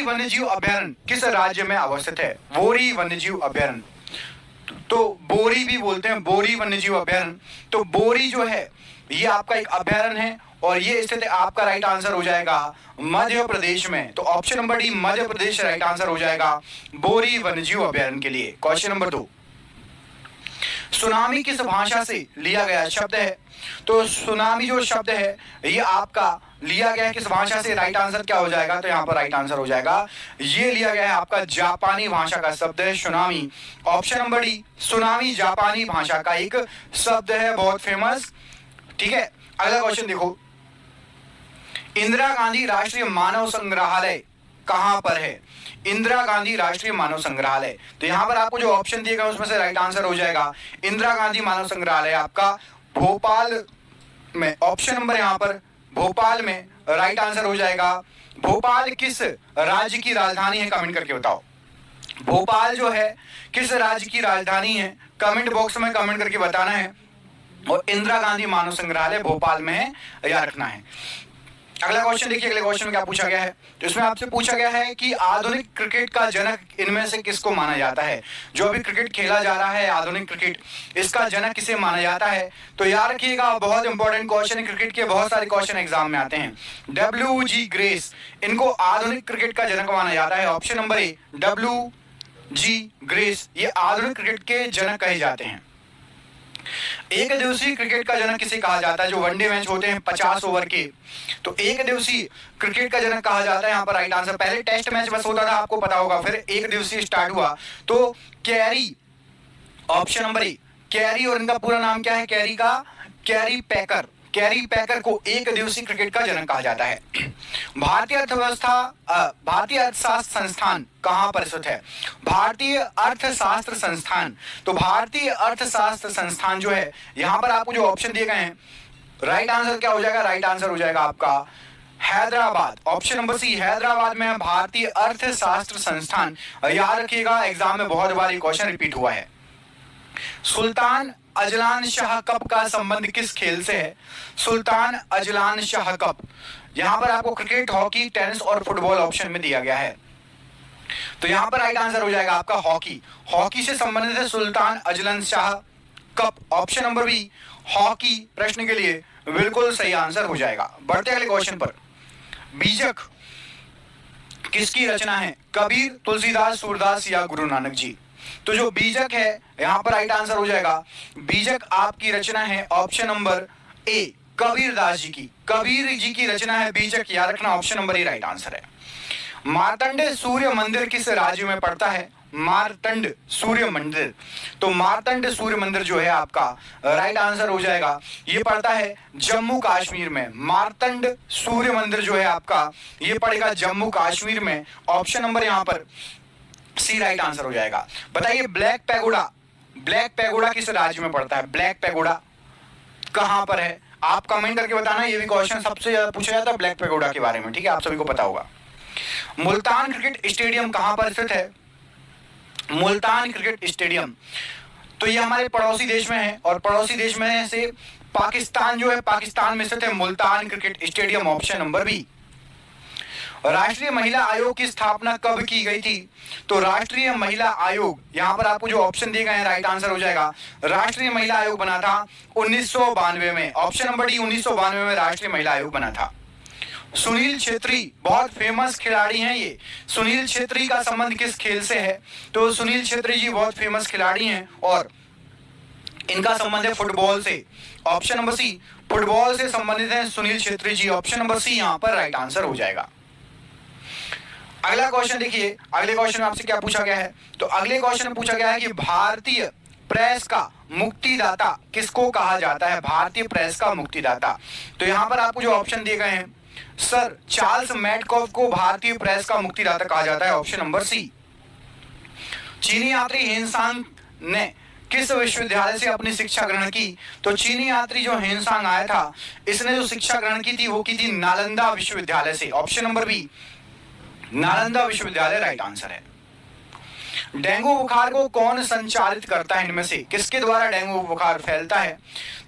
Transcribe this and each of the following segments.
वन्यजीव अभयारण्य किस राज्य में अवस्थित है? बोरी वन्यजीव अभयारण्य, तो बोरी भी बोलते हैं, बोरी वन्यजीव अभयारण्य। तो बोरी जो है ये आपका एक अभयारण्य है और ये स्थित आपका राइट आंसर हो जाएगा मध्य प्रदेश में। तो option number D Madhya Pradesh right answer हो जाएगा बोरी वन्यजीव अभयारण्य के लिए। क्वेश्चन नंबर 2, सुनामी किस भाषा से लिया गया शब्द है? तो सुनामी जो शब्द है ये आपका लिया गया है किस भाषा से? राइट आंसर क्या हो जाएगा? तो यहाँ पर राइट आंसर हो जाएगा ये लिया गया है आपका जापानी भाषा का शब्द है tsunami. Option number D tsunami जापानी भाषा का एक शब्द है, बहुत फेमस। ठीक है, अगला क्वेश्चन देखो, इंदिरा गांधी राष्ट्रीय मानव संग्रहालय कहां पर है? इंदिरा गांधी राष्ट्रीय मानव संग्रहालय, तो यहां पर आपको जो ऑप्शन दिए गए उसमें से राइट आंसर हो जाएगा इंदिरा गांधी मानव संग्रहालय आपका भोपाल में। ऑप्शन नंबर यहां पर भोपाल में राइट आंसर हो जाएगा। भोपाल किस राज्य की राजधानी है? कमेंट करके बताओ, भोपाल जो है किस राज्य की राजधानी है? कमेंट बॉक्स में कमेंट करके बताना है। और इंदिरा गांधी मानव संग्रहालय भोपाल में है, याद रखना है। अगला क्वेश्चन देखिए, अगले क्वेश्चन में क्या पूछा गया है? तो इसमें आपसे पूछा गया है कि आधुनिक क्रिकेट का जनक इनमें से किसको माना जाता है? जो अभी क्रिकेट खेला जा रहा है आधुनिक क्रिकेट, इसका जनक किसे माना जाता है? तो याद रखिएगा, बहुत इंपॉर्टेंट क्वेश्चन है, क्रिकेट के बहुत सारे क्वेश्चन एग्जाम में आते हैं। WG ग्रेस, इनको आधुनिक क्रिकेट का जनक माना जाता है। ऑप्शन नंबर ए WG ग्रेस, ये आधुनिक क्रिकेट के जनक कहे जाते हैं। एक दिवसीय क्रिकेट का जनक किसे कहा जाता है? जो वनडे मैच होते हैं 50 ओवर के, तो एक दिवसीय क्रिकेट का जनक कहा जाता है। यहाँ पर राइट आंसर, पहले टेस्ट मैच बस होता था आपको पता होगा, फिर एक दिवसीय स्टार्ट हुआ तो कैरी, ऑप्शन नंबर ए कैरी, और इनका पूरा नाम क्या है कैरी का? कैरी पैकर, कैरी पैकर को एक दिवसीय क्रिकेट का जनक कहा जाता है। भारतीय अर्थशास्त्र संस्थान कहां पर स्थित है? भारतीय अर्थशास्त्र संस्थान, तो भारतीय अर्थशास्त्र संस्थान जो है यहां पर आपको जो ऑप्शन दिए गए हैं राइट आंसर क्या हो जाएगा? राइट आंसर हो जाएगा आपका Hyderabad. Option number C Hyderabad में भारतीय अर्थशास्त्र संस्थान। याद रखिएगा, एग्जाम में बहुत बार ये क्वेश्चन रिपीट हुआ है। सुल्तान अजलान शाह कप का संबंध किस खेल से है? सुल्तान अजलान शाह कप, यहां पर आपको क्रिकेट, हॉकी, टेनिस और फुटबॉल ऑप्शन में दिया गया है। तो यहां पर राइट आंसर हो जाएगा आपका हॉकी। हॉकी से संबंधित है Sultan Azlan Shah Cup. Option number B hockey प्रश्न के लिए बिल्कुल सही आंसर हो जाएगा। बढ़ते अगले क्वेश्चन पर, बीजक किसकी रचना है? कबीर, तुलसीदास, सूरदास या गुरु नानक जी? तो जो बीजक है यहां पर राइट आंसर हो जाएगा बीजक आपकी रचना है ऑप्शन नंबर ए कबीर दास जी की। कबीर जी की रचना है बीजक, याद रखना, ऑप्शन नंबर ए राइट आंसर है। मार्तंड सूर्य मंदिर किस राज्य में पड़ता है? मार्तंड सूर्य मंदिर, तो मार्तंड सूर्य मंदिर जो है आपका राइट आंसर हो जाएगा, ये पड़ता है जम्मू कश्मीर में। मार्तंड सूर्य मंदिर जो है आपका ये पड़ेगा जम्मू कश्मीर में। ऑप्शन नंबर यहां पर सी राइट आंसर हो जाएगा। बताइए ब्लैक पैगोडा, ब्लैक पैगोडा किस राज्य में पड़ता है? ब्लैक पैगोडा कहां पर है? आप कमेंट करके बताना, ये भी क्वेश्चन सबसे ज्यादा पूछा जाता है ब्लैक पैगोडा के बारे में, ठीक है, आप सभी को पता होगा। मुल्तान क्रिकेट स्टेडियम कहां पर स्थित है? मुल्तान क्रिकेट स्टेडियम, तो ये हमारे पड़ोसी देश में है और पड़ोसी देश में से पाकिस्तान जो है, पाकिस्तान में स्थित है Multan cricket stadium. Option number B. राष्ट्रीय महिला आयोग की स्थापना कब की गई थी? तो राष्ट्रीय महिला आयोग, यहां पर आपको जो ऑप्शन दिए गए हैं राइट आंसर हो जाएगा राष्ट्रीय महिला आयोग बना था 1992 में। ऑप्शन नंबर डी 1992 में राष्ट्रीय महिला आयोग बना था। सुनील छेत्री बहुत फेमस खिलाड़ी हैं ये। सुनील छेत्री का संबंध किस खेल से है? तो सुनील छेत्री जी बहुत फेमस खिलाड़ी हैं और इनका संबंध है फुटबॉल से। ऑप्शन नंबर सी फुटबॉल से संबंधित है सुनील छेत्री जी। ऑप्शन नंबर सी यहां पर राइट आंसर हो जाएगा। अगला क्वेश्चन देखिए, अगले क्वेश्चन में आपसे क्या पूछा गया है? तो अगले क्वेश्चन में पूछा गया है कि भारतीय प्रेस का मुक्तिदाता किसको कहा जाता है? भारतीय प्रेस का मुक्तिदाता, तो यहां पर आपको जो ऑप्शन दिए गए हैं सर चार्ल्स मैडकॉफ को भारतीय प्रेस का मुक्तिदाता कहा जाता है। Option number C. चीनी यात्री हेनसांग ने किस विश्वविद्यालय से अपनी शिक्षा ग्रहण की? तो चीनी यात्री जो हेनसांग आया था इसने जो शिक्षा ग्रहण की थी वो की थी नालंदा विश्वविद्यालय से। ऑप्शन नंबर बी नालंदा विश्वविद्यालय राइट आंसर है। डेंगू बुखार को कौन संचालित करता है? इनमें से किसके द्वारा डेंगू बुखार फैलता है?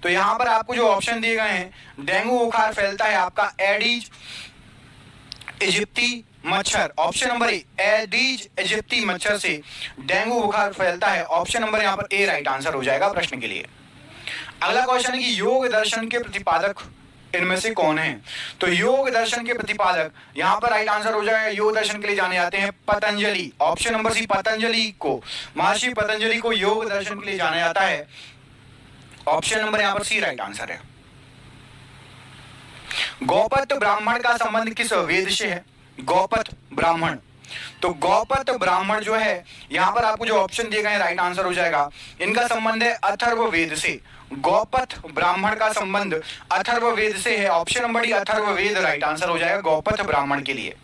तो यहां पर आपको जो ऑप्शन दिए गए हैं डेंगू बुखार फैलता है आपका एडिज इजिप्टी मच्छर, option number A, Aedes aegypti मच्छर से डेंगू बुखार फैलता है। ऑप्शन नंबर यहाँ पर ए राइट आंसर हो जाएगा प्रश्न के लिए। अगला क्वेश्चन है कि योग दर्शन के प्रतिपादक इनमें से कौन है? तो योग दर्शन के प्रतिपादक यहाँ पर राइट आंसर हो जाएगा, योग दर्शन के लिए जाने जाते हैं Patanjali. Option number C, Patanjali को, महर्षि पतंजलि को योग दर्शन के लिए जाना जाता है। ऑप्शन नंबर यहाँ पर सी राइट आंसर है। गौपत ब्राह्मण का संबंध किस वेद से है? गौपत ब्राह्मण, तो गौपत ब्राह्मण जो है यहाँ पर आपको जो ऑप्शन दिए गए हैं राइट आंसर हो जाएगा। इनका संबंध है अथर्ववेद से। गौपत ब्राह्मण का संबंध अथर्ववेद से है। Option number D Atharvaveda right answer हो जाएगा गौपत ब्राह्मण के लिए।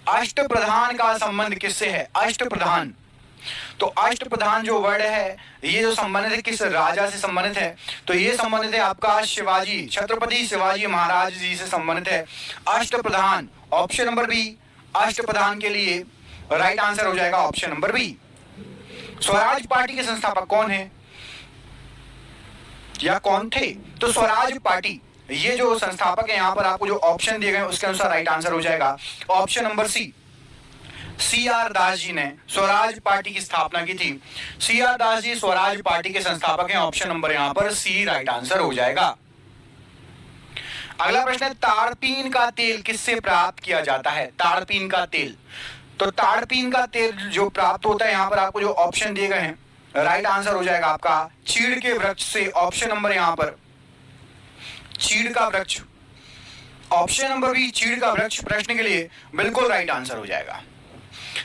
अष्टप्रधान का संबंध किससे है? अष्टप्रधान, तो अष्टप्रधान जो वर्ड है ये जो संबंधित है किस राजा से संबंधित है? तो ये संबंधित है आपका शिवाजी, छत्रपति शिवाजी महाराज जी से संबंधित है अष्टप्रधान। ऑप्शन नंबर बी अष्टप्रधान के लिए राइट आंसर हो जाएगा option number B. Swaraj Party के संस्थापक कौन है या कौन थे? तो स्वराज पार्टी ये जो संस्थापक है यहाँ पर आपको जो ऑप्शन दिए गए उसके अनुसार राइट आंसर हो जाएगा ऑप्शन नंबर सी। सीआर दास जी ने स्वराज पार्टी की स्थापना की थी। सीआर दास जी स्वराज पार्टी के संस्थापक हैं। ऑप्शन नंबर यहाँ पर सी राइट आंसर हो जाएगा। अगला प्रश्न है ताड़पीन का तेल किससे प्राप्त किया जाता है? ताड़पीन का तेल, तो ताड़पीन का तेल जो प्राप्त होता है यहाँ पर आपको जो ऑप्शन दिए गए हैं राइट आंसर हो जाएगा आपका चीड़ के वृक्ष से। ऑप्शन नंबर यहाँ पर चीड़ का वृक्ष, ऑप्शन नंबर बी चीड़ का वृक्ष प्रश्न के लिए बिल्कुल राइट आंसर हो जाएगा।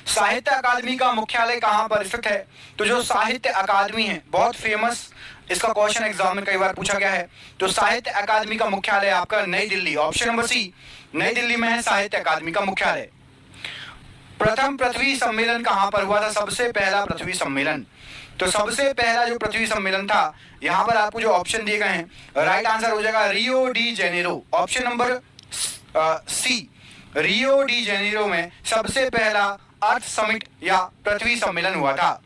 साहित्य अकादमी का मुख्यालय कहां पर स्थित है? तो जो साहित्य अकादमी है बहुत फेमस, इसका क्वेश्चन एग्जाम में कई बार पूछा गया है। तो साहित्य अकादमी का मुख्यालय आपका नई दिल्ली, ऑप्शन नंबर सी नई दिल्ली में है साहित्य अकादमी का मुख्यालय। प्रथम पृथ्वी सम्मेलन कहां पर हुआ था? सबसे पहला पृथ्वी सम्मेलन, तो सबसे पहला जो पृथ्वी सम्मेलन था यहाँ पर आपको जो ऑप्शन दिए गए हैं राइट आंसर हो जाएगा Rio de Janeiro. Option number C Rio de Janeiro में सबसे पहला अर्थ समिट या पृथ्वी सम्मेलन हुआ था।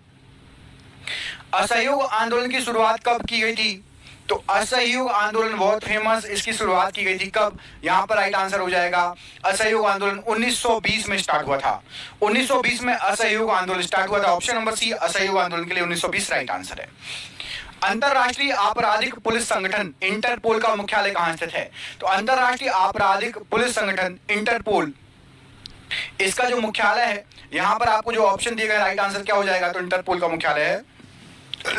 असहयोग आंदोलन की शुरुआत कब की गई थी? तो असहयोग आंदोलन बहुत फेमस, इसकी शुरुआत की गई थी कब? यहाँ पर राइट आंसर हो जाएगा असहयोग आंदोलन 1920 में स्टार्ट हुआ था। 1920 में असहयोग आंदोलन स्टार्ट हुआ था। ऑप्शन नंबर सी असहयोग आंदोलन के लिए 1920 राइट आंसर है। अंतरराष्ट्रीय आपराधिक पुलिस संगठन इंटरपोल का मुख्यालय कहां स्थित है? तो अंतरराष्ट्रीय आपराधिक पुलिस संगठन इंटरपोल, इसका जो मुख्यालय है यहाँ पर आपको जो ऑप्शन दिए गए राइट आंसर क्या हो जाएगा? तो इंटरपोल का मुख्यालय है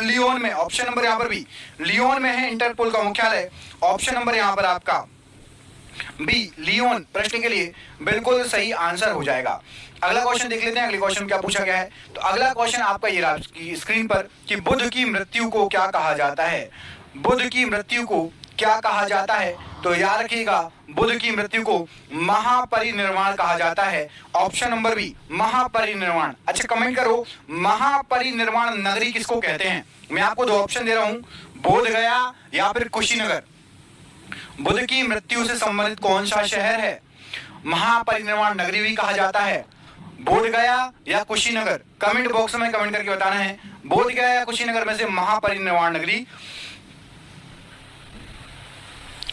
लियोन में। ऑप्शन नंबर यहाँ पर भी लियोन में है इंटरपोल का मुख्यालय। ऑप्शन नंबर यहाँ पर आपका बी लियोन प्रश्न के लिए बिल्कुल सही आंसर हो जाएगा। अगला क्वेश्चन देख लेते हैं, अगले क्वेश्चन क्या पूछा गया है। तो अगला क्वेश्चन आपका ये रहा की स्क्रीन पर कि बुद्ध की मृत्यु को क्या कहा जाता है? बुद्ध की मृत्यु को क्या कहा जाता है? तो याद रखिएगा बुद्ध की मृत्यु को महापरिनिर्वाण कहा जाता है। ऑप्शन नंबर बी महापरिनिर्वाण। अच्छा कमेंट करो महापरिनिर्वाण नगरी किसको कहते हैं? मैं आपको दो ऑप्शन दे रहा हूं, बोध गया या फिर कुशीनगर। बुद्ध की मृत्यु से संबंधित कौन सा शहर है महापरिनिर्वाण नगरी भी कहा जाता है? बोध गया या कुशीनगर? कमेंट बॉक्स में कमेंट करके बताना है बोध गया या कुशीनगर में से महापरिनिर्वाण नगरी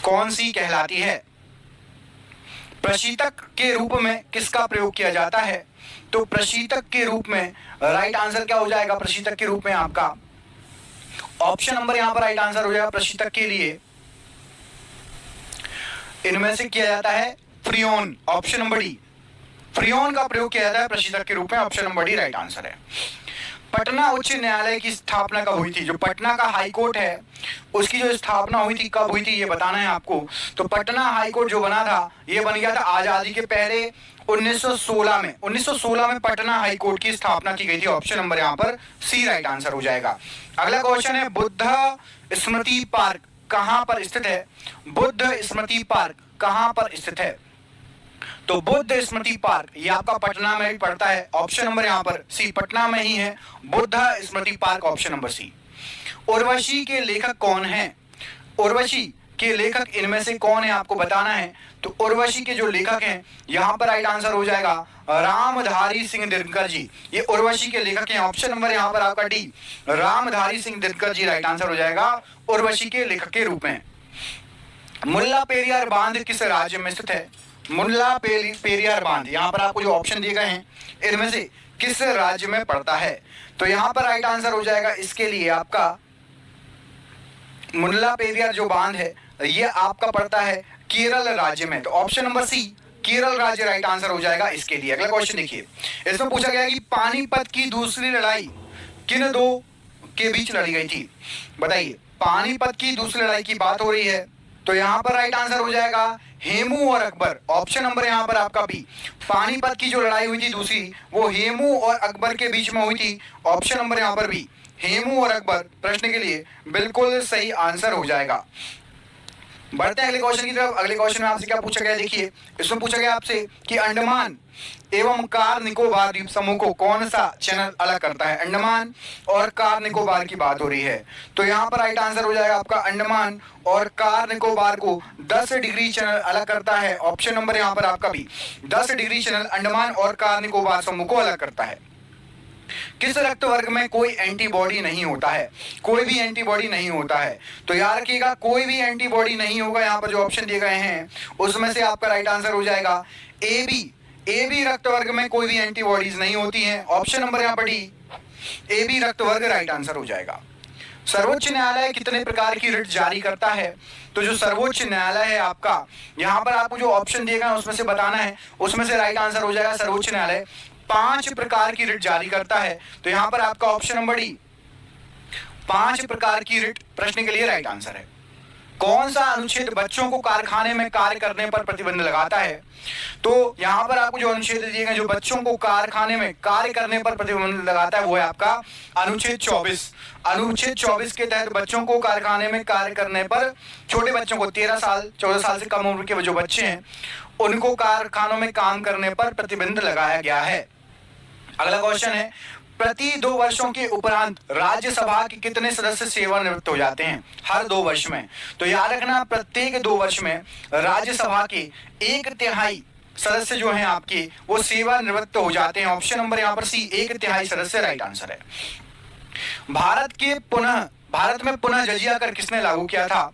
कौन सी कहलाती है? प्रशीतक के रूप में किसका प्रयोग किया जाता है? तो प्रशीतक के रूप में राइट आंसर क्या हो जाएगा? प्रशीतक के रूप में आपका ऑप्शन नंबर यहां पर राइट आंसर हो जाएगा प्रशीतक के लिए इनमें से किया जाता है Freon. Option number D Freon का प्रयोग किया जाता है प्रशीतक के रूप में। Option number D right answer है। पटना उच्च न्यायालय की स्थापना कब हुई थी? जो पटना का हाई कोर्ट है उसकी जो स्थापना हुई थी कब हुई थी ये बताना है आपको। तो पटना हाई कोर्ट जो बना था ये बन गया था आजादी के पहले 1916 में। 1916 में पटना हाई कोर्ट की स्थापना की गई थी। ऑप्शन नंबर यहाँ पर सी राइट आंसर हो जाएगा। अगला क्वेश्चन है बुद्ध स्मृति पार्क कहां पर स्थित है? बुद्ध स्मृति पार्क कहां पर स्थित है? तो बुद्ध स्मृति पार्क ये आपका पटना में ही पड़ता है। ऑप्शन नंबर यहाँ पर सी पटना में ही है Buddha Smriti Park. Option number C. Urvashi के लेखक कौन हैं? उर्वशी के लेखक इनमें से कौन है आपको बताना है। तो उर्वशी के जो लेखक हैं यहाँ पर राइट आंसर हो जाएगा रामधारी सिंह दिनकर जी। ये उर्वशी के लेखक हैं। ऑप्शन नंबर यहाँ पर आपका D Ramdhari Singh Dinkar ji right answer हो जाएगा उर्वशी के लेखक के रूप में। मुल्ला पेरियार बांध किस राज्य में स्थित है? मुल्ला पेरियार बांध, यहाँ पर आपको जो ऑप्शन दिए गए हैं इनमें से किस राज्य में पड़ता है? तो यहाँ पर राइट आंसर हो जाएगा इसके लिए आपका मुल्ला पेरियार जो बांध है ये आपका पड़ता है केरल राज्य में। तो ऑप्शन नंबर सी केरल राज्य राइट आंसर हो जाएगा इसके लिए। अगला क्वेश्चन देखिए, इसमें पूछा गया कि पानीपत की दूसरी लड़ाई किन दो के बीच लड़ी गई थी? बताइए, पानीपत की दूसरी लड़ाई की बात हो रही है तो यहाँ पर राइट आंसर हो जाएगा हेमू और अकबर। ऑप्शन नंबर यहाँ पर आपका बी, पानीपत की जो लड़ाई हुई थी दूसरी वो हेमू और अकबर के बीच में हुई थी। ऑप्शन नंबर यहाँ पर बी, हेमू और अकबर प्रश्न के लिए बिल्कुल सही आंसर हो जाएगा। बढ़ते हैं अगले क्वेश्चन की तरफ। अगले क्वेश्चन में आपसे क्या पूछा गया, देखिए इसमें पूछा गया आपसे कि अंडमान एवं कार निकोबार द्वीप समूह को कौन सा चैनल अलग करता है? अंडमान और कार निकोबार की बात हो रही है तो यहाँ पर राइट आंसर हो जाएगा आपका अंडमान और कार निकोबार को 10 डिग्री चैनल अलग करता है। ऑप्शन नंबर यहाँ पर आपका भी 10 डिग्री चैनल अंडमान और कार निकोबार समूह को अलग करता है। किस रक्त वर्ग में कोई एंटीबॉडी नहीं होता है? कोई भी एंटीबॉडी नहीं होता है तो याद रखिएगा कोई भी एंटीबॉडी नहीं होगा। यहाँ पर जो ऑप्शन दिए गए हैं उसमें से आपका राइट आंसर हो जाएगा ए बी रक्त वर्ग में कोई भी एंटीबॉडीज नहीं होती हैं। ऑप्शन नंबर यहाँ पर डी, ए बी रक्त वर्ग राइट आंसर हो जाएगा। सर्वोच्च न्यायालय कितने प्रकार की रिट जारी करता है? तो जो सर्वोच्च न्यायालय है आपका, यहाँ पर आपको जो ऑप्शन दिए गए उसमें से बताना है, उसमें से राइट आंसर हो जाएगा सर्वोच्च न्यायालय 5 प्रकार की रिट जारी करता है। तो यहाँ पर आपका ऑप्शन नंबर डी 5 प्रकार की रिट प्रश्न के लिए राइट आंसर है। कौन सा अनुच्छेद बच्चों को कारखाने में कार्य करने पर प्रतिबंध लगाता है? तो यहाँ पर आपको जो अनुच्छेद दिए गए जो बच्चों को कारखाने में कार्य करने पर प्रतिबंध लगाता है वो है आपका अनुच्छेद 24। अनुच्छेद 24 के तहत बच्चों को कारखाने में कार्य करने पर, छोटे बच्चों को 13 साल 14 साल से कम उम्र के जो बच्चे हैं उनको कारखानों में काम करने पर प्रतिबंध लगाया गया है। अगला क्वेश्चन है, प्रति 2 वर्षों के उपरांत राज्यसभा के कितने सदस्य सेवानिवृत्त हो जाते हैं? हर 2 वर्ष में। तो याद रखना प्रत्येक 2 वर्ष में राज्यसभा के 1/3 सदस्य जो हैं आपके वो सेवानिवृत्त हो जाते हैं। ऑप्शन नंबर यहाँ पर सी 1/3 सदस्य राइट आंसर है। भारत में पुनः जजिया कर किसने लागू किया था?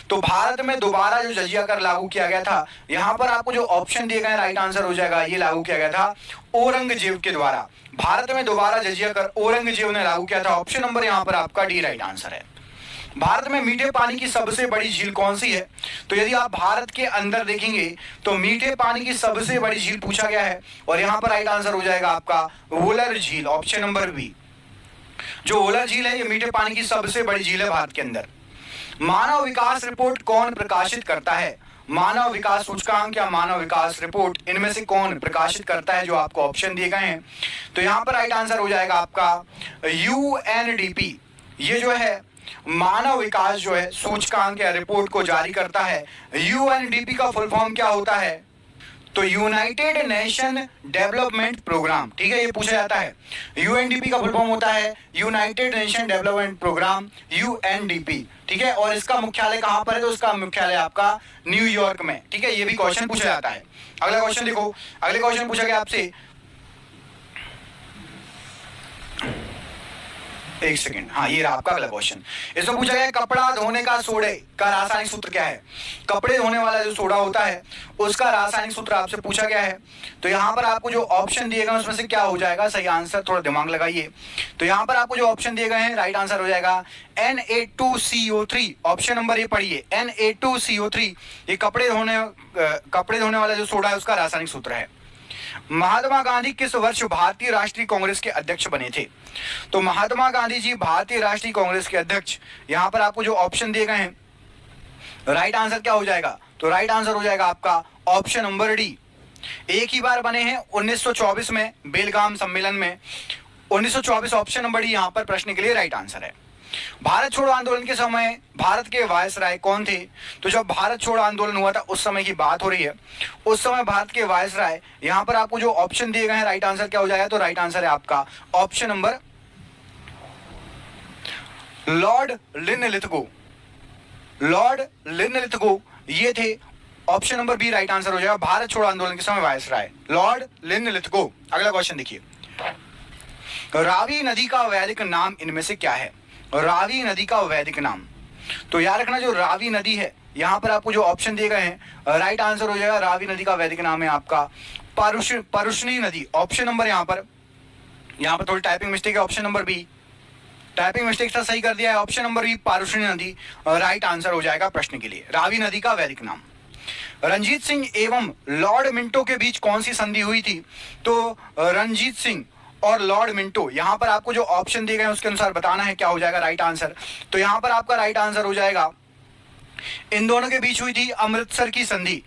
तो भारत में दोबारा जो जजिया कर लागू किया गया था, यहाँ पर आपको जो ऑप्शन दिए गए राइट आंसर हो जाएगा ये लागू किया गया था औरंगजेब के द्वारा। भारत में दोबारा जजिया कर औरंगजेब ने लागू किया था। ऑप्शन नंबर यहाँ पर आपका डी राइट आंसर है। भारत में मीठे पानी की सबसे बड़ी झील कौन सी है? तो यदि आप भारत के अंदर देखेंगे तो मीठे पानी की सबसे बड़ी झील पूछा गया है और यहाँ पर राइट आंसर हो जाएगा आपका वोलर झील। ऑप्शन नंबर बी, जो वोलर झील है ये मीठे पानी की सबसे बड़ी झील है भारत के अंदर। मानव विकास रिपोर्ट कौन प्रकाशित करता है? मानव विकास सूचकांक या मानव विकास रिपोर्ट इनमें से कौन प्रकाशित करता है? जो आपको ऑप्शन दिए गए हैं तो यहाँ पर राइट आंसर हो जाएगा आपका यूएनडीपी। ये जो है मानव विकास जो है सूचकांक या रिपोर्ट को जारी करता है। यूएनडीपी का फुल फॉर्म क्या होता है? तो यूनाइटेड नेशन डेवलपमेंट प्रोग्राम। ठीक है, ये पूछा जाता है। यूएनडीपी का फुल फॉर्म होता है United Nation Development Programme, UNDP. ठीक है, और इसका मुख्यालय कहां पर है? तो इसका मुख्यालय आपका न्यूयॉर्क में। ठीक है, ये भी क्वेश्चन पूछा जाता है। अगला क्वेश्चन देखो, अगले क्वेश्चन पूछा गया आपसे, एक सेकंड, हाँ ये रहा आपका अगला क्वेश्चन। इसमें पूछा गया कपड़ा धोने का सोडे का रासायनिक सूत्र क्या है? कपड़े धोने वाला जो सोडा होता है उसका रासायनिक सूत्र आपसे पूछा गया है। तो यहाँ पर आपको जो ऑप्शन दिए गए उसमें से क्या हो जाएगा सही आंसर? थोड़ा दिमाग लगाइए। तो यहाँ पर आपको जो ऑप्शन दिए गए हैं राइट आंसर हो जाएगा Na2CO3। ऑप्शन नंबर ये पढ़िए, Na2CO3 ये कपड़े धोने वाला जो सोडा है उसका रासायनिक सूत्र है। महात्मा गांधी किस वर्ष भारतीय राष्ट्रीय कांग्रेस के अध्यक्ष बने थे? तो महात्मा गांधी जी भारतीय राष्ट्रीय कांग्रेस के अध्यक्ष, यहां पर आपको जो ऑप्शन दिए गए हैं राइट आंसर क्या हो जाएगा? तो राइट आंसर हो जाएगा आपका ऑप्शन नंबर डी। एक ही बार बने हैं 1924 में बेलगाम सम्मेलन में। 1924 ऑप्शन नंबर डी यहां पर प्रश्न के लिए राइट आंसर है। भारत छोड़ो आंदोलन के समय भारत के वायसराय कौन थे? तो जब भारत छोड़ो आंदोलन हुआ था उस समय की बात हो रही है। उस समय भारत के वायसराय, यहां पर आपको जो ऑप्शन दिए गए हैं राइट आंसर क्या हो जाएगा? तो राइट आंसर है आपका option number Lord Linlithgow. Lord Linlithgow ये थे। Option number B right answer हो जाएगा। भारत छोड़ो आंदोलन के समय वायसराय लॉर्ड लिनलिथगो। अगला क्वेश्चन देखिए, रावी नदी का वैदिक नाम इनमें से क्या है? रावी नदी का वैदिक नाम। तो याद रखना जो रावी नदी है यहाँ पर आपको जो ऑप्शन दिए गए हैं राइट आंसर हो जाएगा रावी नदी का वैदिक नाम है आपका परुष्णी नदी। ऑप्शन नंबर यहाँ पर थोड़ी टाइपिंग मिस्टेक है, option number B, typing mistake था, सही कर दिया है, ऑप्शन नंबर बी पारुष्णी नदी राइट आंसर हो जाएगा प्रश्न के लिए, रावी नदी का वैदिक नाम। रंजीत सिंह एवं लॉर्ड मिंटो के बीच कौन सी संधि हुई थी? तो रंजीत सिंह और लॉर्ड मिंटो, यहां पर आपको जो ऑप्शन दिए गए हैं उसके अनुसार बताना है क्या हो जाएगा राइट आंसर। तो यहां पर आपका राइट आंसर हो जाएगा इन दोनों के बीच हुई थी अमृतसर की संधि,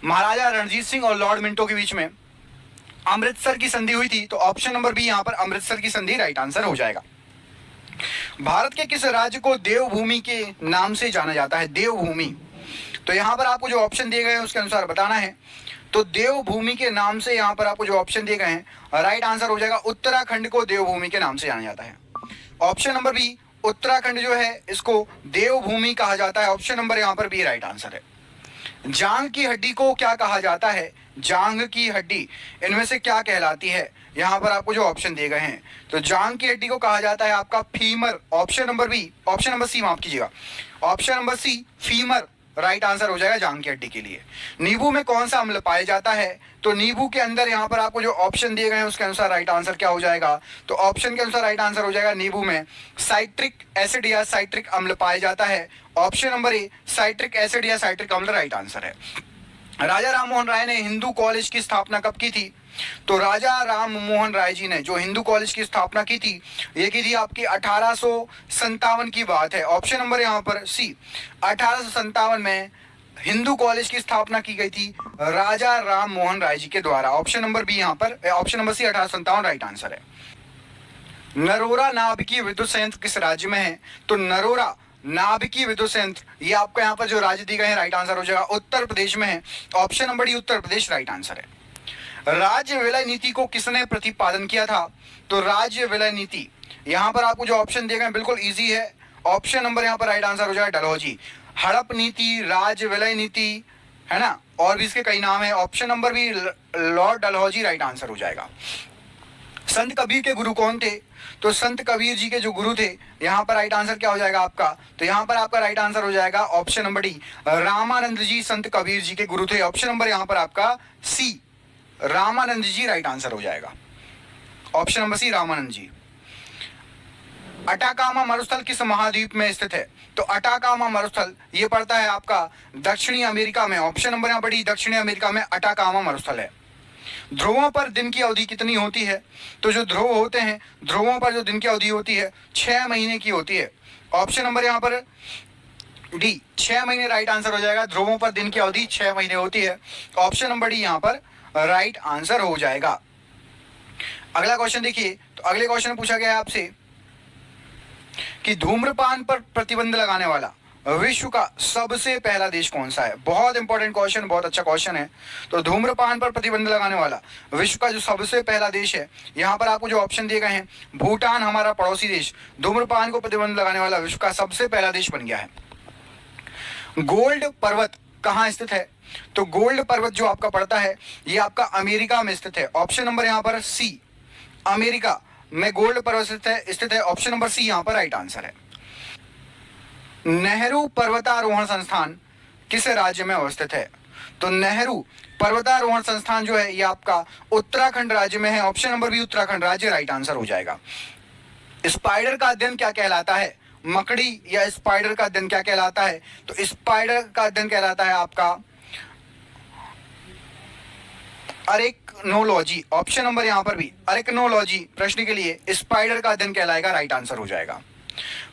महाराजा रणजीत सिंह और लॉर्ड मिंटो के बीच में अमृतसर की संधि हुई थी। तो ऑप्शन नंबर बी यहां पर अमृतसर की संधि राइट आंसर हो जाएगा। भारत के किस राज्य को देवभूमि के नाम से जाना जाता है? देवभूमि, तो यहां पर आपको जो ऑप्शन दिए गए हैं उसके अनुसार बताना है। तो देवभूमि के नाम से यहां पर आपको जो ऑप्शन दिए गए हैं राइट आंसर हो जाएगा उत्तराखंड को देवभूमि के नाम से जाना जाता है। ऑप्शन नंबर बी, उत्तराखंड जो है इसको देवभूमि कहा जाता है, ऑप्शन नंबर यहां पर बी राइट आंसर है। जांघ की हड्डी को क्या कहा जाता है? जांघ की हड्डी इनमें से क्या कहलाती है? यहां पर आपको जो ऑप्शन दिए गए हैं, तो जांघ की हड्डी को कहा जाता है आपका femur, option number B, option number C माफ कीजिएगा, option number C femur right answer हो जाएगा जांघ की हड्डी के लिए। नींबू में कौन सा अम्ल पाया जाता है? तो नींबू के अंदर यहाँ पर आपको जो ऑप्शन दिए गए हैं उसके अनुसार राइट आंसर क्या हो जाएगा? तो ऑप्शन के अनुसार राइट आंसर हो जाएगा नींबू में साइट्रिक एसिड या साइट्रिक अम्ल पाया जाता है, ऑप्शन नंबर ए साइट्रिक एसिड या साइट्रिक अम्ल राइट आंसर है। राजा राम मोहन राय ने हिंदू कॉलेज की स्थापना कब की थी? तो राजा राम मोहन राय जी ने जो हिंदू कॉलेज की स्थापना की थी ये की थी आपकी 1857 की बात है, ऑप्शन नंबर यहाँ पर सी 1857 में हिंदू कॉलेज की स्थापना की गई थी राजा राम मोहन राय जी के द्वारा, ऑप्शन नंबर बी यहाँ पर, option number C 1857 right answer है। नरोरा नाभिकीय विद्युत संयंत्र किस राज्य में है? तो नरोरा नाभिकीय विद्युत संयंत्र ये आपको यहाँ पर जो राज्य दिए गए हैं राइट आंसर हो जाएगा उत्तर प्रदेश में है, option number D Uttar Pradesh right answer है। राज्य विलय नीति को किसने प्रतिपादन किया था? तो राज्य विलय नीति यहाँ पर आपको जो ऑप्शन दिए गए हैं बिल्कुल इजी है, ऑप्शन नंबर यहाँ पर राइट आंसर हो जाएगा डलहौजी। हड़प नीति, राज्य विलय नीति है ना, और भी इसके कई नाम है, ऑप्शन नंबर भी लॉर्ड डलहौजी राइट आंसर हो जाएगा। संत कबीर के गुरु कौन थे? तो संत कबीर जी के जो गुरु थे यहाँ पर राइट आंसर क्या हो जाएगा आपका? तो यहाँ पर आपका राइट आंसर हो जाएगा ऑप्शन नंबर डी रामानंद जी संत कबीर जी के गुरु थे, ऑप्शन नंबर यहाँ पर आपका सी रामानंद जी राइट आंसर हो जाएगा, ऑप्शन नंबर सी रामानंद जी। अटाकामा मरुस्थल किस महाद्वीप में स्थित है? तो अटाकामा मरुस्थल ये पड़ता है आपका दक्षिणी अमेरिका में, ऑप्शन नंबर यहाँ पर डी दक्षिणी अमेरिका में अटाकामा मरुस्थल है। ध्रुवों पर दिन की अवधि कितनी होती है? तो जो ध्रुव होते हैं ध्रुवों पर जो दिन की अवधि होती है 6 महीने की होती है, ऑप्शन नंबर यहाँ पर डी 6 महीने राइट आंसर हो जाएगा। ध्रुवों पर दिन की अवधि 6 महीने होती है, ऑप्शन नंबर डी यहाँ पर राइट आंसर हो जाएगा। अगला क्वेश्चन देखिए, तो अगले क्वेश्चन में पूछा गया है आपसे कि धूम्रपान पर प्रतिबंध लगाने वाला विश्व का सबसे पहला देश कौन सा है? बहुत इंपॉर्टेंट क्वेश्चन, बहुत अच्छा क्वेश्चन है। तो धूम्रपान पर प्रतिबंध लगाने वाला विश्व का जो सबसे पहला देश है, यहाँ पर आपको जो ऑप्शन दिए गए हैं भूटान हमारा पड़ोसी देश धूम्रपान को प्रतिबंध लगाने वाला विश्व का सबसे पहला देश बन गया है। गोल्ड पर्वत कहाँ स्थित है? तो गोल्ड पर्वत जो आपका पड़ता है ये आपका अमेरिका में स्थित है, ऑप्शन नंबर यहाँ पर सी अमेरिका में गोल्ड पर्वत स्थित है, ऑप्शन नंबर सी यहाँ पर राइट आंसर है। नेहरू पर्वतारोहण संस्थान किस राज्य में अवस्थित है? तो नेहरू पर्वतारोहण संस्थान जो है ये आपका उत्तराखंड राज्य में है, ऑप्शन नंबर बी उत्तराखंड राज्य राइट आंसर हो जाएगा। स्पाइडर का अध्ययन क्या कहलाता है? मकड़ी या स्पाइडर का अध्ययन क्या कहलाता है? तो स्पाइडर का अध्ययन कहलाता है आपका अरेक्नोलॉजी, ऑप्शन नंबर यहाँ पर भी अरेक्नोलॉजी प्रश्न के लिए स्पाइडर का अध्ययन कहलाएगा, राइट आंसर हो जाएगा।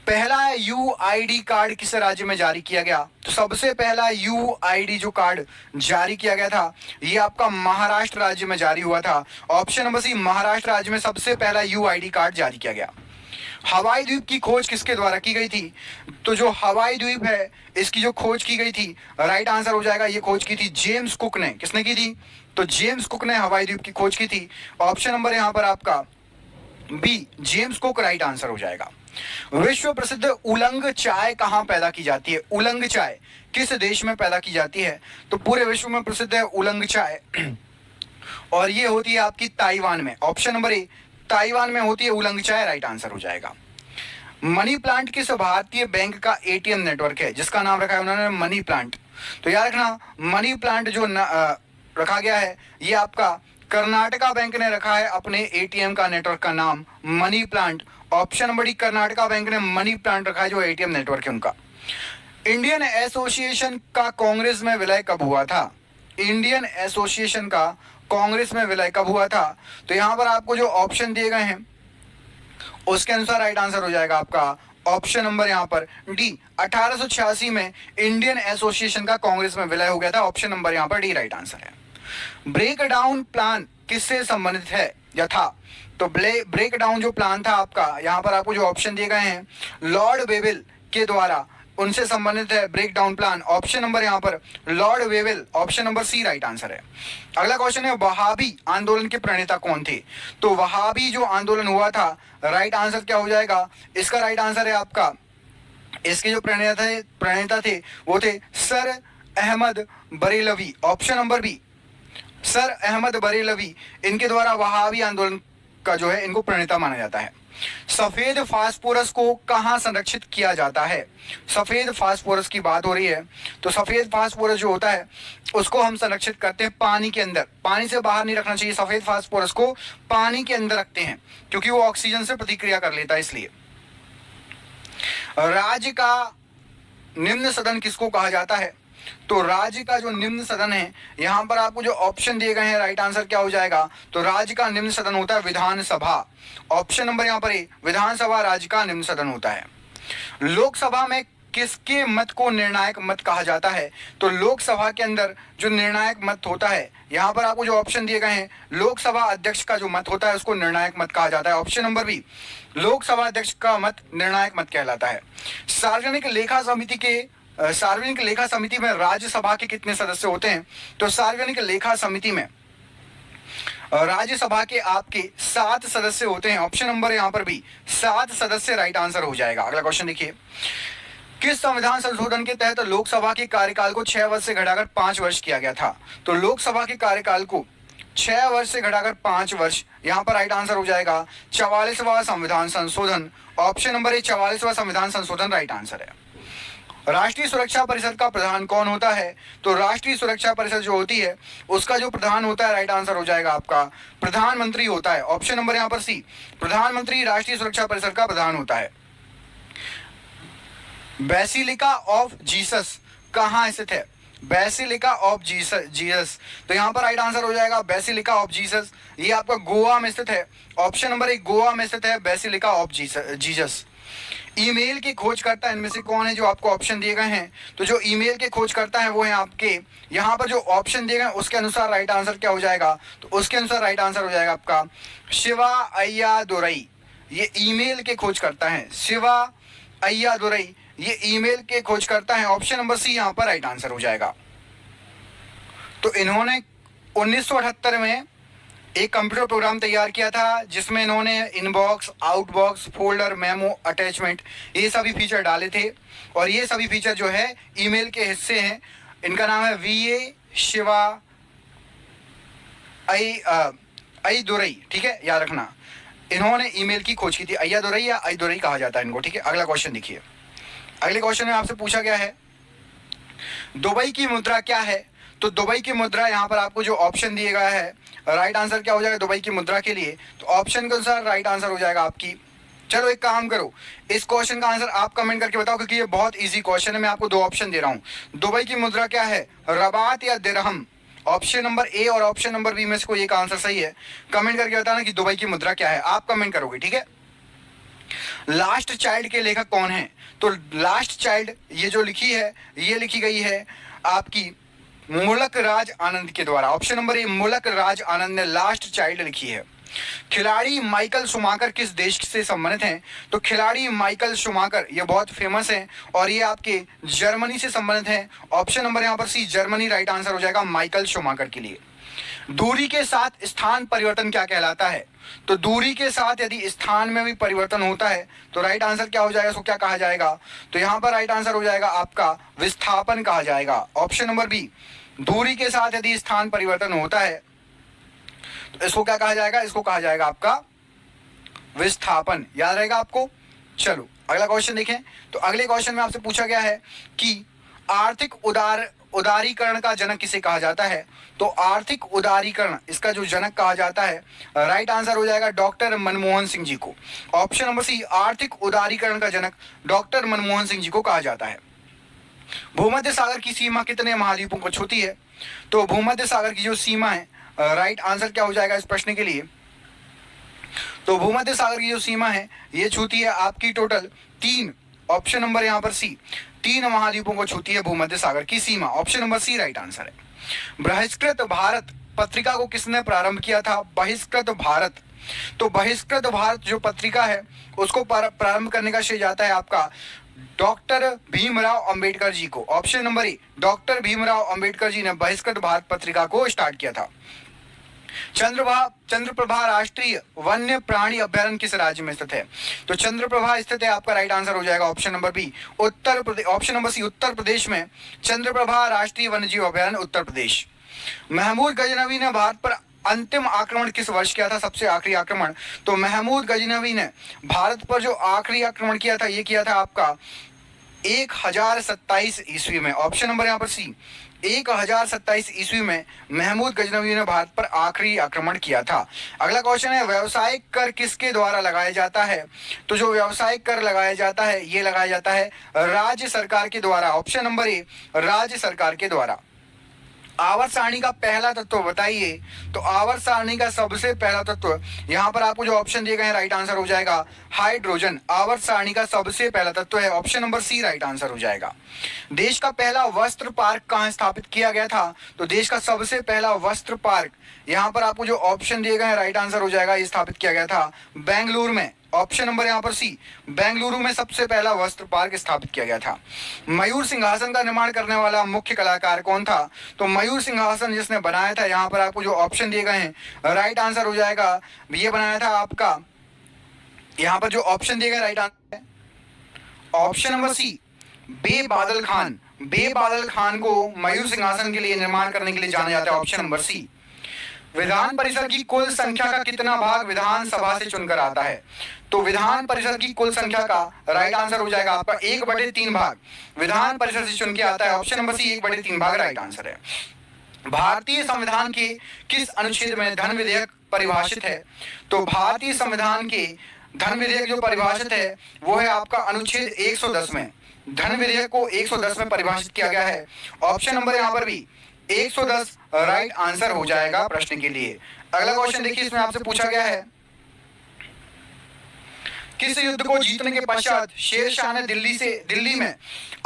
पहला यूआईडी कार्ड किस राज्य में जारी किया गया? तो सबसे पहला यूआईडी जो कार्ड जारी किया गया था ये आपका महाराष्ट्र राज्य में जारी हुआ था, ऑप्शन नंबर सी महाराष्ट्र राज्य में सबसे पहला यूआईडी कार्ड जारी किया गया। हवाई द्वीप की खोज किसके द्वारा की गई थी? तो जो हवाई द्वीप है इसकी जो खोज की गई थी राइट आंसर हो जाएगा, ये खोज की थी जेम्स कुक ने। किसने की थी? तो जेम्स कुक ने हवाई द्वीप की खोज की थी, ऑप्शन नंबर यहाँ पर आपका B James Cook right answer हो जाएगा। विश्व प्रसिद्ध उलंग चाय कहाँ पैदा की जाती है? उलंग चाय किस देश में पैदा की जाती है? तो पूरे विश्व में प्रसिद्ध है उलंग चाय और ये होती है आपकी ताइवान में, ऑप्शन नंबर ए ताइवान में होती है उलंग चाय, राइट आंसर हो जाएगा। मनी प्लांट किस भारतीय बैंक का एटीएम नेटवर्क है जिसका नाम रखा है उन्होंने मनी प्लांट? तो याद रखना मनी प्लांट जो रखा गया है ये आपका कर्नाटका बैंक ने रखा है अपने एटीएम का नेटवर्क का नाम money plant. Option number D, Karnataka bank ने मनी प्लांट रखा है जो एटीएम नेटवर्क है उनका। इंडियन एसोसिएशन का कांग्रेस में विलय कब हुआ था? इंडियन एसोसिएशन का कांग्रेस में विलय कब हुआ था? तो यहां पर आपको जो ऑप्शन दिए गए हैं उसके अनुसार राइट आंसर हो जाएगा आपका ऑप्शन नंबर यहां पर डी, 1886 में इंडियन एसोसिएशन का कांग्रेस में विलय हो गया था। ऑप्शन नंबर यहां पर डी राइट आंसर है। ब्रेक डाउन प्लान किससे संबंधित है या था? तो ब्रेक डाउन जो प्लान था आपका, यहां पर आपको जो ऑप्शन दिए गए हैं लॉर्ड वेविल के द्वारा, उनसे संबंधित है break down plan. Option number यहां पर Lord Wavell, option number C right answer है। अगला क्वेश्चन है वहाबी आंदोलन के प्रणेता कौन थे? तो वहाबी जो आंदोलन हुआ था राइट आंसर क्या हो जाएगा? इसका राइट आंसर है आपका, इसके जो प्रणेता थे वो थे sir Ahmad Barelvi. Option number B, sir Ahmad Barelvi, इनके द्वारा वहाबी आंदोलन का जो है इनको प्रणेता माना जाता है। सफेद फास्फोरस को कहां संरक्षित किया जाता है? सफेद फास्फोरस की बात हो रही है तो सफेद फास्फोरस जो होता है उसको हम संरक्षित करते हैं पानी के अंदर। पानी से बाहर नहीं रखना चाहिए, सफेद फास्फोरस को पानी के अंदर रखते हैं क्योंकि वो ऑक्सीजन से प्रतिक्रिया कर लेता है इसलिए। राज्य का निम्न सदन किसको कहा जाता है? तो राज्य का जो निम्न सदन है, यहां पर आपको जो ऑप्शन दिए गए हैं राइट आंसर क्या हो जाएगा? तो राज्य का निम्न सदन होता है विधानसभा। ऑप्शन नंबर यहां पर ए, विधानसभा राज्य का निम्न सदन होता है। लोकसभा में किसके मत को निर्णायक मत कहा जाता है? तो लोकसभा के अंदर जो निर्णायक मत होता है, यहां पर आपको जो ऑप्शन दिए गए हैं लोकसभा अध्यक्ष का जो मत होता है उसको निर्णायक मत कहा जाता है। ऑप्शन नंबर बी, लोकसभा अध्यक्ष का मत निर्णायक मत कहलाता है। सार्वजनिक लेखा समिति में राज्यसभा के कितने सदस्य होते हैं? तो सार्वजनिक लेखा समिति में राज्यसभा के आपके 7 सदस्य होते हैं। ऑप्शन नंबर यहां पर भी 7 सदस्य राइट आंसर हो जाएगा। अगला क्वेश्चन देखिए, किस संविधान संशोधन के तहत लोकसभा के कार्यकाल को 6 वर्ष से घटाकर 5 वर्ष किया गया था? तो लोकसभा के कार्यकाल को 6 वर्ष से घटाकर 5 वर्ष, यहां पर राइट आंसर हो जाएगा 44वां संविधान संशोधन। ऑप्शन नंबर ए, 44वां संविधान संशोधन राइट आंसर है। राष्ट्रीय सुरक्षा परिषद का प्रधान कौन होता है? तो राष्ट्रीय सुरक्षा परिषद जो होती है उसका जो प्रधान होता है राइट आंसर हो जाएगा आपका प्रधानमंत्री होता है। ऑप्शन नंबर यहां पर सी, प्रधानमंत्री राष्ट्रीय सुरक्षा परिषद का प्रधान होता है। बेसिलिका ऑफ जीसस कहां स्थित है? बेसिलिका ऑफ जीसस, तो यहां पर राइट आंसर हो जाएगा बेसिलिका ऑफ जीसस, ये आपका गोवा में स्थित है। ऑप्शन नंबर 1 गोवा में स्थित है बेसिलिका ऑफ जीसस। ईमेल के खोजकर्ता इनमें से कौन है जो आपको ऑप्शन दिए गए हैं? तो जो ईमेल के खोजकर्ता है वो है आपके, यहां पर जो ऑप्शन दिए गए उसके अनुसार राइट आंसर क्या हो जाएगा? तो उसके अनुसार राइट आंसर हो जाएगा आपका शिवा अय्यादुरई, ये ईमेल के खोजकर्ता हैं। शिवा अय्यादुरई ये ईमेल के खोजकर्ता हैं। ऑप्शन नंबर सी यहां पर राइट आंसर हो जाएगा। तो इन्होंने 1978 में एक कंप्यूटर प्रोग्राम तैयार किया था जिसमें इन्होंने inbox, outbox, folder, memo, attachment ये सभी फीचर डाले थे और ये सभी फीचर जो है ईमेल के हिस्से हैं। इनका नाम है वीए शिवा अय्यादुरई, ठीक है, याद रखना। इन्होंने ईमेल की खोज की थी। अय्यादुरई या अय्यादुरई कहा जाता है इनको, ठीक है। अगला क्वेश्चन देखिए, अगले क्वेश्चन में आपसे पूछा गया है दुबई की मुद्रा क्या है? तो दुबई की मुद्रा, यहाँ पर आपको जो ऑप्शन दिए गया है राइट आंसर क्या हो जाएगा दुबई की मुद्रा के लिए? तो ऑप्शन के अनुसार राइट आंसर हो जाएगा आपकी, चलो एक काम करो, इस क्वेश्चन का आंसर आप कमेंट करके बताओ क्योंकि ये बहुत इजी क्वेश्चन है। मैं आपको 2 ऑप्शन दे रहा हूं। दुबई की मुद्रा क्या है, रबात या दिरहम? ऑप्शन नंबर ए और ऑप्शन नंबर बी में से कोई एक आंसर सही है। कमेंट करके बताना कि दुबई की मुद्रा क्या है, आप कमेंट करोगे, ठीक है। लास्ट चाइल्ड के लेखक कौन है? तो लास्ट चाइल्ड ये जो लिखी है ये लिखी गई है आपकी मुलक राज आनंद के द्वारा। ऑप्शन नंबर ए, मुलक राज आनंद ने लास्ट चाइल्ड लिखी है। खिलाड़ी माइकल शुमाकर किस देश से संबंधित हैं? तो खिलाड़ी माइकल शुमाकर ये बहुत फेमस हैं और ये आपके जर्मनी से संबंधित हैं। ऑप्शन नंबर यहाँ पर सी, जर्मनी राइट आंसर हो जाएगा माइकल शुमाकर के लिए। दूरी के साथ स्थान परिवर्तन क्या कहलाता है? तो दूरी के साथ यदि स्थान में भी परिवर्तन होता है तो राइट आंसर क्या हो जाएगा, इसको क्या कहा जाएगा? तो यहाँ पर राइट आंसर हो जाएगा आपका विस्थापन कहा जाएगा। ऑप्शन नंबर बी, दूरी के साथ यदि स्थान परिवर्तन होता है तो इसको क्या कहा जाएगा? इसको कहा जाएगा आपका विस्थापन, याद रहेगा आपको। चलो अगला क्वेश्चन देखें। तो अगले क्वेश्चन में आपसे पूछा गया है कि आर्थिक उदारीकरण का जनक किसे कहा जाता है। तो आर्थिक उदारीकरण इसका जो जनक कहा जाता है, राइट आंसर हो जाएगा डॉक्टर मनमोहन सिंह जी को। ऑप्शन नंबर सी, आर्थिक उदारीकरण का जनक डॉक्टर मनमोहन सिंह जी को कहा जाता है। भूमध्य सागर की सीमा कितने महाद्वीपों को छूती है। तो भूमध्य सागर की जो सीमा है, राइट आंसर क्या हो जाएगा इस प्रश्न के लिए। तो भूमध्य सागर की जो सीमा है ये छूती है आपकी टोटल 3, ऑप्शन नंबर यहाँ पर सी, 3 महाद्वीपों को छूती है भूमध्य सागर की सीमा। Option number C right answer है। बहिष्कृत भारत पत्रिका को किसने प्रारंभ किया था। बहिष्कृत भारत, तो बहिष्कृत भारत जो पत्रिका है उसको प्रारंभ करने का श्रेय जाता है आपका डॉक्टर भीमराव अंबेडकर जी को। Option number A, doctor Bhimrao Ambedkar ji ने बहिष्कृत भारत पत्रिका को स्टार्ट किया था। चंद्रप्रभा राष्ट्रीय वन्य प्राणी अभ्यारण्य किस राज्य में स्थित है। तो चंद्रप्रभा स्थित है आपका राइट आंसर हो जाएगा option number B, Uttar Pradesh. Option number सी, उत्तर प्रदेश में चंद्रप्रभा राष्ट्रीय वन्यजीव अभ्यारण्य उत्तर प्रदेश। महमूद गजनवी ने भारत पर अंतिम आक्रमण किस वर्ष किया था, सबसे आखिरी आक्रमण। तो महमूद गजनवी ने भारत पर जो आखिरी आक्रमण किया था ये किया था आपका 1027 ईस्वी में। ऑप्शन नंबर यहाँ पर सी, 1027 ईस्वी में महमूद गजनवी ने भारत पर आखिरी आक्रमण किया था। अगला क्वेश्चन है, व्यावसायिक कर किसके द्वारा लगाया जाता है। तो जो व्यावसायिक कर लगाया जाता है ये लगाया जाता है राज्य सरकार के द्वारा। ऑप्शन नंबर ए, राज्य सरकार के द्वारा। आवर्त सारणी का पहला तत्व बताइए। तो आवर्त सारणी का सबसे पहला तत्व यहाँ पर आपको जो ऑप्शन दिए गए हैं राइट आंसर हो जाएगा हाइड्रोजन। आवर्त सारणी का सबसे पहला तत्व है, option number C right answer हो जाएगा। देश का पहला वस्त्र पार्क कहाँ स्थापित किया गया था। तो देश का सबसे पहला वस्त्र पार्क यहाँ पर आपको जो ऑप्शन दिए गए हैं राइट आंसर हो जाएगा, ये स्थापित किया गया था बेंगलुरु में। ऑप्शन नंबर यहाँ पर सी, बेंगलुरु में सबसे पहला वस्त्र पार्क स्थापित किया गया था। मयूर सिंहासन का निर्माण करने वाला मुख्य कलाकार कौन था। तो मयूर सिंहासन जिसने बनाया था, यहाँ पर आपको जो ऑप्शन दिए गए हैं राइट आंसर हो जाएगा, ये बनाया था आपका, यहाँ पर जो ऑप्शन दिए गए राइट आंसर है ऑप्शन नंबर सी, बे बादल खान। बे बादल खान को मयूर सिंहासन के लिए निर्माण करने के लिए जाना जाता है, ऑप्शन नंबर सी। विधान परिषद की कुल संख्या का कितना भाग विधानसभा से चुनकर आता है। तो विधान परिषद की कुल संख्या का राइट आंसर हो जाएगा आपका 1/3 भाग विधान परिषद से चुन के आता है। ऑप्शन नंबर सी 1/3 भाग राइट आंसर है। भारतीय संविधान के किस अनुच्छेद में धन विधेयक परिभाषित है। तो भारतीय संविधान के धन विधेयक जो परिभाषित है वो है आपका अनुच्छेद 110 में। धन विधेयक को 110 में परिभाषित किया गया है। ऑप्शन नंबर यहाँ पर भी 110 राइट आंसर हो जाएगा प्रश्न के लिए। अगला क्वेश्चन देखिए, इसमें आपसे पूछा गया है किस युद्ध को जीतने के पश्चात शेर शाह ने दिल्ली में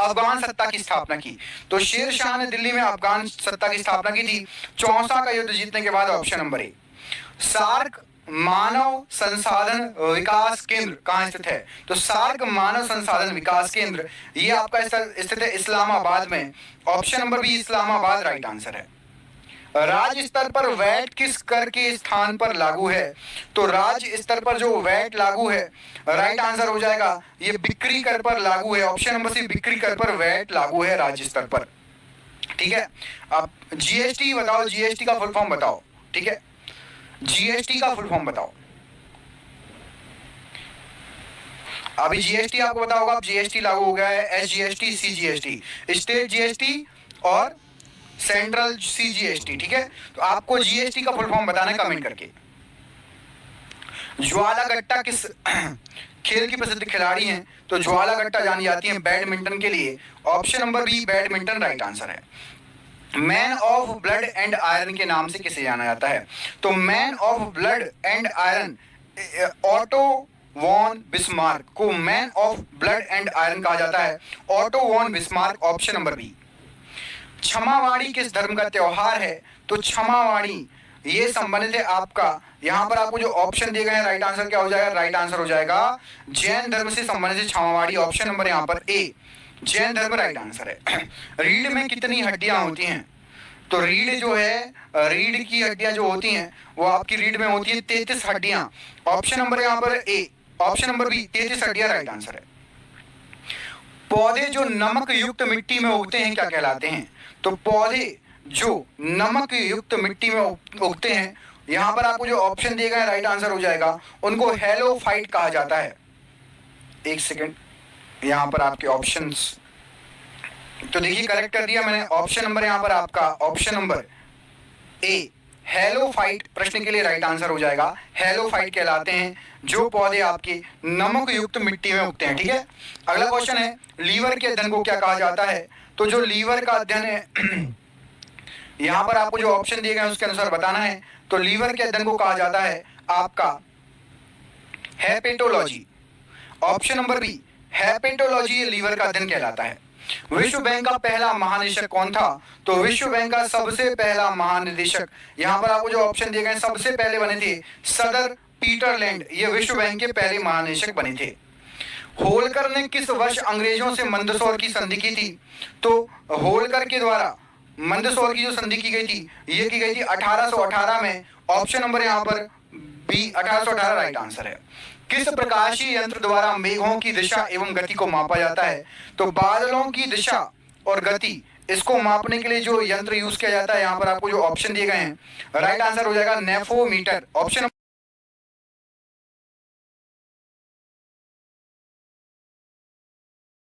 अफगान सत्ता की स्थापना की। तो शेर शाह ने दिल्ली में अफगान सत्ता की स्थापना की थी चौसा का युद्ध जीतने के बाद। ऑप्शन नंबर ए। सार्क मानव संसाधन विकास केंद्र कहाँ स्थित है। तो सार्क मानव संसाधन विकास केंद्र ये आपका स्थित है इस्लामाबाद में। Option number B Islamabad right answer है। राज्य स्तर पर वैट किस कर के स्थान पर लागू है। तो राज्य स्तर पर जो वैट लागू है राइट आंसर हो जाएगा ये बिक्री कर पर लागू है। ऑप्शन नंबर सी बिक्री कर पर वैट लागू है राज्य स्तर पर। ठीक है, अब जीएसटी बताओ, जीएसटी का फुल फॉर्म बताओ। ठीक है, जीएसटी का फुल फॉर्म बताओ। अभी जीएसटी आपको पता होगा, अब जीएसटी लागू हो गया है, एसजीएसटी, सीजीएसटी, स्टेट जीएसटी और सेंट्रल सीजीएसटी। ठीक है, तो आपको जीएसटी का फुल फॉर्म बताना है कमेंट करके। ज्वाला गट्टा किस खेल की प्रसिद्ध खिलाड़ी हैं। तो ज्वाला गट्टा जानी जाती है बैडमिंटन के लिए। Option number B badminton right answer है। Man of blood and iron के नाम से किसे जाना जाता है। तो man of blood and iron Otto von Bismarck को man of blood and iron कहा जाता है, Otto von Bismarck. Option number B. Kshamavani किस धर्म का त्योहार है। तो क्षमावाणी ये संबंधित है आपका, यहाँ पर आपको जो ऑप्शन दिए गए हैं राइट आंसर क्या हो जाएगा, राइट आंसर हो जाएगा जैन धर्म से संबंधित है क्षमावाणी। ऑप्शन नंबर यहाँ पर ए जैन धर्म राइट आंसर है। रीढ़ में कितनी हड्डियां होती हैं। तो रीढ़ जो है, रीढ़ की हड्डियां जो होती हैं वो आपकी रीढ़ में होती है 33 हड्डियां। ऑप्शन नंबर यहाँ पर ए, ऑप्शन नंबर बी 33 हड्डियां राइट आंसर है। पौधे जो नमक युक्त मिट्टी में उगते हैं क्या कहलाते हैं। तो पौधे जो नमक युक्त मिट्टी में उगते हैं, यहाँ पर आपको जो ऑप्शन दिए गए राइट आंसर हो जाएगा उनको हेलोफाइट कहा जाता है। एक सेकेंड, यहाँ पर आपके ऑप्शंस, तो देखिए करेक्ट कर दिया मैंने। ऑप्शन नंबर यहाँ पर आपका ऑप्शन नंबर ए हेलोफाइट प्रश्न के लिए राइट आंसर हो जाएगा। हेलोफाइट कहलाते हैं जो पौधे आपके नमक युक्त मिट्टी में उगते हैं। ठीक है, अगला क्वेश्चन है लीवर के अध्ययन को क्या कहा जाता है? तो जो लीवर का अध्ययन है यहाँ पर आपको जो ऑप्शन दिए गए उसके अनुसार बताना है। तो लीवर के अध्ययन को कहा जाता है आपका hepatology. Option number B hepatology ये लीवर का अध्ययन कहलाता है। विश्व बैंक का पहला महानिदेशक कौन था? तो विश्व बैंक का सबसे पहला महानिदेशक, यहाँ पर आपको जो ऑप्शन दिए गए सबसे पहले बने थे सदर पीटरलैंड, ये विश्व बैंक के पहले महानिदेशक बने थे। होलकर ने किस वर्ष अंग्रेजों से मंदसौर की संधि की थी? तो होलकर के द्वारा मंदसौर की जो संधि की गई थी ये की गई थी 1818 में। ऑप्शन नंबर यहाँ पर बी 1818 राइट आंसर है। किस प्रकाशीय यंत्र द्वारा मेघों की दिशा एवं गति को मापा जाता है? तो बादलों की दिशा और गति इसको मापने के लिए जो यंत्र यूज किया जाता है यहाँ पर आपको जो ऑप्शन दिए गए हैं राइट आंसर हो जाएगा नेफोमीटर। ऑप्शन